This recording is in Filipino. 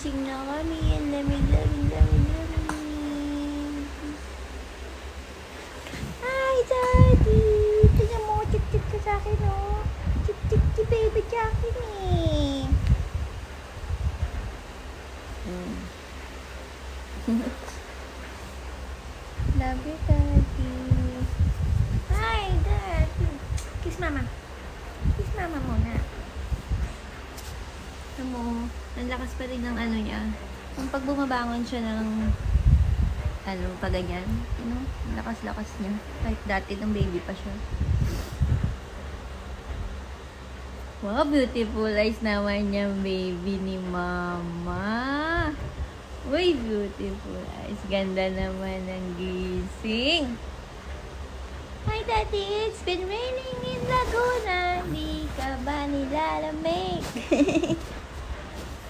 Gising na kami. Ang lamig. Hi, Daddy! Tingnan mo, tip-tip ka sa akin, oh. Tip-tip si baby Jackie, eh. Love you, Daddy. Hi, Daddy. Kiss Mama. Kiss Mama muna. Alam mo, ang lakas pa rin ng ano niya. Kung pag bumabangon siya ng paganyan, ang lakas-lakas niya. Kahit dati nung baby pa siya. Wow, beautiful eyes naman yung baby ni Mama. Uy, beautiful eyes. Ganda naman ng gising. Hi, Daddy. It's been raining in Laguna. Di ka ba nilalamig?